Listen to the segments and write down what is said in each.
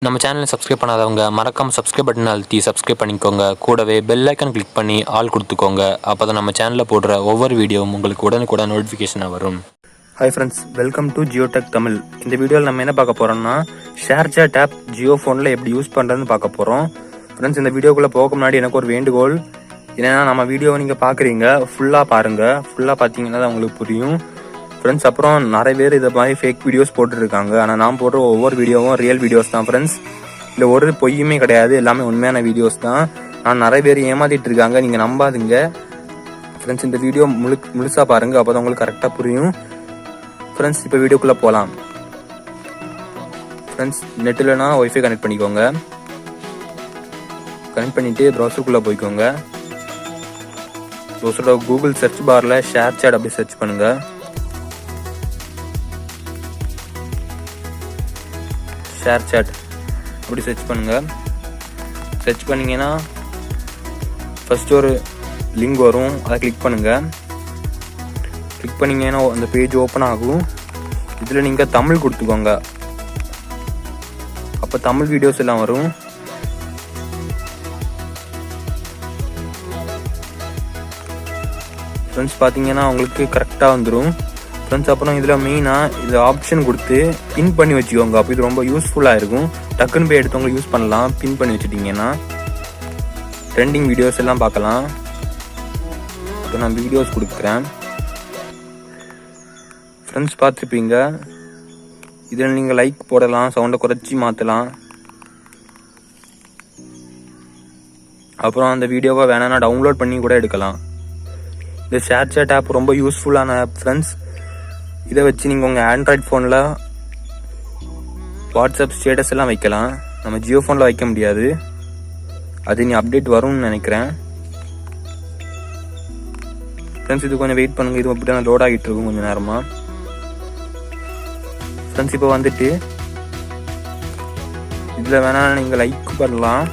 நம்ம சேனலை சப்ஸ்கிரைப் பண்ணாதவங்க மறக்காம சப்ஸ்கிரைப் பட்டன் அழுத்தி சப்ஸ்கிரைப் பண்ணிக்கோங்க. கூடவே பெல் ஐக்கான் கிளிக் பண்ணி ஆல் கொடுத்துக்கோங்க. அப்போ தான் நம்ம சேனலில் போடுற ஒவ்வொரு வீடியோவும் உங்களுக்கு உடனுக்குடன் நோட்டிஃபிகேஷனாக வரும். Hi friends, welcome to Jio tech Tamil. இந்த வீடியோவில் நம்ம என்ன பார்க்க போகிறோம்னா ஷேர் சேட் ஆப் ஜியோ ஃபோனில் எப்படி யூஸ் பண்ணுறதுன்னு பார்க்க போகிறோம். ஃப்ரெண்ட்ஸ், இந்த வீடியோக்குள்ளே போக முன்னாடி எனக்கு ஒரு வேண்டுகோள். ஏன்னா நம்ம வீடியோவை நீங்கள் பார்க்குறீங்க, ஃபுல்லாக பாருங்கள். ஃபுல்லாக பார்த்தீங்கன்னா தான் உங்களுக்கு புரியும். ஃப்ரெண்ட்ஸ், அப்புறம் நிறைய பேர் இதை மாதிரி ஃபேக் வீடியோஸ் போட்டுருக்காங்க. ஆனால் நான் போடுற ஒவ்வொரு வீடியோவும் ரியல் வீடியோஸ் தான் ஃப்ரெண்ட்ஸ். இல்லை ஒரு பொய்யுமே கிடையாது, எல்லாமே உண்மையான வீடியோஸ் தான். நான் நிறைய பேர் ஏமாத்திட்டு இருக்காங்க, நீங்கள் நம்பாதீங்க. ஃப்ரெண்ட்ஸ், இந்த வீடியோ முழுசாக பாருங்கள், அப்போ தான் உங்களுக்கு கரெக்டாக புரியும். ஃப்ரெண்ட்ஸ், இப்போ வீடியோக்குள்ளே போகலாம். ஃப்ரெண்ட்ஸ், நெட்டில்னா ஒய்ஃபை கனெக்ட் பண்ணிக்கோங்க. கனெக்ட் பண்ணிவிட்டு ப்ரௌசருக்குள்ளே போய்க்கோங்க. ப்ரௌசரோட கூகுள் சர்ச் பாரில் ஷேர் சேட் அப்படி சர்ச் பண்ணுங்கள். ஷேர் சேட் அப்படி சர்ச் பண்ணுங்கள். சர்ச் பண்ணிங்கன்னா ஃபஸ்ட்டு ஒரு லிங்க் வரும், அதை கிளிக் பண்ணுங்கள். கிளிக் பண்ணிங்கன்னா அந்த பேஜ் ஓப்பன் ஆகும். இதில் நீங்கள் தமிழ் கொடுத்துக்கோங்க, அப்போ தமிழ் வீடியோஸ் எல்லாம் வரும். ஃப்ரெண்ட்ஸ், பார்த்தீங்கன்னா உங்களுக்கு கரெக்டாக வந்துடும். ஃப்ரெண்ட்ஸ், அப்புறம் இதில் மெயினாக இது ஆப்ஷன் கொடுத்து பின் பண்ணி வச்சுக்கோங்க. அப்போ இது ரொம்ப யூஸ்ஃபுல்லாக இருக்கும். டக்குன்னு போய் எடுத்தவங்க யூஸ் பண்ணலாம். பின் பண்ணி வச்சுட்டிங்கன்னா ட்ரெண்டிங் வீடியோஸ் எல்லாம் பார்க்கலாம். இப்போ நான் வீடியோஸ் கொடுக்குறேன். ஃப்ரெண்ட்ஸ், பார்த்துருப்பீங்க. இதில் நீங்கள் லைக் போடலாம், சவுண்டை குறைச்சி மாற்றலாம். அப்புறம் அந்த வீடியோவை வேணான்னா டவுன்லோட் பண்ணி கூட எடுக்கலாம். இந்த ஷேர் சேட் ஆப் ரொம்ப யூஸ்ஃபுல்லான ஆப் ஃப்ரெண்ட்ஸ். இதை வச்சு நீங்கள் உங்கள் ஆண்ட்ராய்ட் ஃபோனில் வாட்ஸ்அப் ஸ்டேட்டஸ் எல்லாம் வைக்கலாம். நம்ம ஜியோ ஃபோனில் வைக்க முடியாது. அது நீ அப்டேட் வரும்னு நினைக்கிறேன். ஃப்ரெண்ட்ஸ், இது கொஞ்சம் வெயிட் பண்ணுங்கள். இது அப்படி தான் லோட் ஆகிட்டு இருக்கும் கொஞ்சம் நேரமாக. ஃப்ரெண்ட்ஸ், இப்போ வந்துட்டு இதில் வேணால் நீங்கள் லைக் பண்ணலாம்.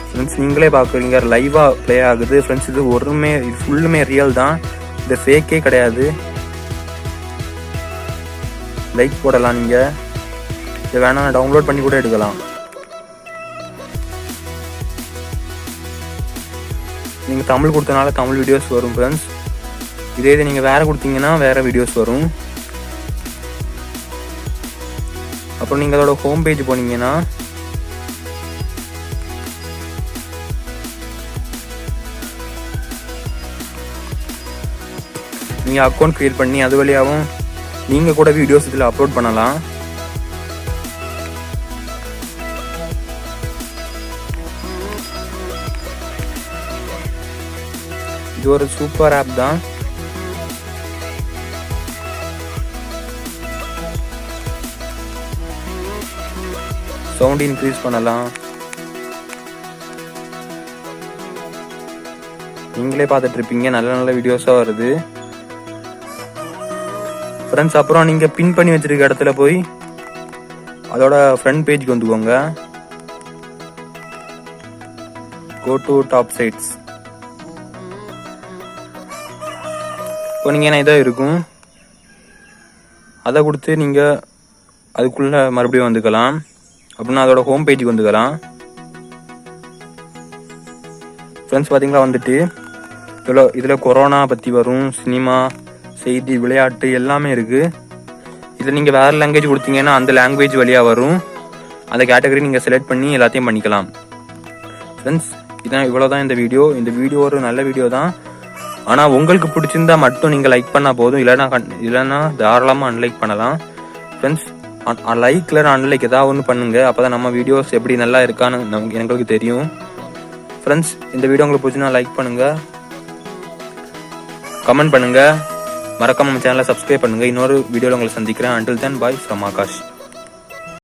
ஃப்ரெண்ட்ஸ், நீங்களே பார்க்குறீங்க, லைவாக ப்ளே ஆகுது. ஃப்ரெண்ட்ஸ், இது இது ஃபுல்லுமே ரியல் தான், இது ஃபேக்கே கிடையாது. லைக் போடலாம். நீங்கள் இதை வேணால் டவுன்லோட் பண்ணி கூட எடுக்கலாம். நீங்கள் தமிழ் கொடுத்தனால தமிழ் வீடியோஸ் வரும் ஃப்ரெண்ட்ஸ். இதே இது நீங்கள் வேறு கொடுத்தீங்கன்னா வேறு வீடியோஸ் வரும். அப்புறம் நீங்கள் அதோட ஹோம் பேஜ் போனீங்கன்னா நீங்கள் அக்கௌண்ட் க்ரியேட் பண்ணி அது வழியாகவும் நீங்கள் கூட வீடியோஸ் இதில் அப்லோட் பண்ணலாம். இது ஒரு சூப்பர் ஆப் தான். சவுண்ட் இன்க்ரீஸ் பண்ணலாம். நீங்களே பார்த்துட்டு இருப்பீங்க, நல்ல நல்ல வீடியோஸாக வருது ஃப்ரெண்ட்ஸ். அப்புறம் நீங்கள் பின் பண்ணி வச்சிருக்க இடத்துல போய் அதோட ஃப்ரண்ட் பேஜ்க்கு வந்துக்கோங்க. Go to top sites. இப்போ நீங்கள் என்ன இதாக இருக்கும், அதை கொடுத்து நீங்கள் அதுக்குள்ளே மறுபடியும் வந்துக்கலாம். அப்படின்னா அதோட ஹோம் பேஜுக்கு வந்துக்கலாம். ஃப்ரெண்ட்ஸ், பார்த்தீங்களா வந்துட்டு இதில் கொரோனா பற்றி வரும், சினிமா, செய்தி, விளையாட்டு எல்லாமே இருக்குது. இதில் நீங்கள் வேறு லாங்குவேஜ் கொடுத்தீங்கன்னா அந்த லாங்குவேஜ் வழியாக வரும். அந்த கேட்டகரி நீங்கள் செலக்ட் பண்ணி எல்லாத்தையும் பண்ணிக்கலாம். ஃப்ரெண்ட்ஸ், இதான் இவ்வளோதான் இந்த வீடியோ. இந்த வீடியோ ஒரு நல்ல வீடியோ தான். ஆனால் உங்களுக்கு பிடிச்சிருந்தா மட்டும் நீங்கள் லைக் பண்ணால் போதும். இல்லைன்னா தாராளமாக அன்லைக் பண்ணலாம். ஃப்ரெண்ட்ஸ், லைக்கில் அன்லைக் ஏதாவது ஒன்று பண்ணுங்கள். அப்போ தான் நம்ம வீடியோஸ் எப்படி நல்லா இருக்கான்னு எங்களுக்கு தெரியும். ஃப்ரெண்ட்ஸ், இந்த வீடியோ உங்களுக்கு பிடிச்சினா லைக் பண்ணுங்கள், கமெண்ட் பண்ணுங்கள், மறக்காம நம்ம சேனலை சப்ஸ்கிரைப் பண்ணுங்கள். இன்னொரு வீடியோவில் உங்களை சந்திக்கிறேன். Until then, bye from Akash.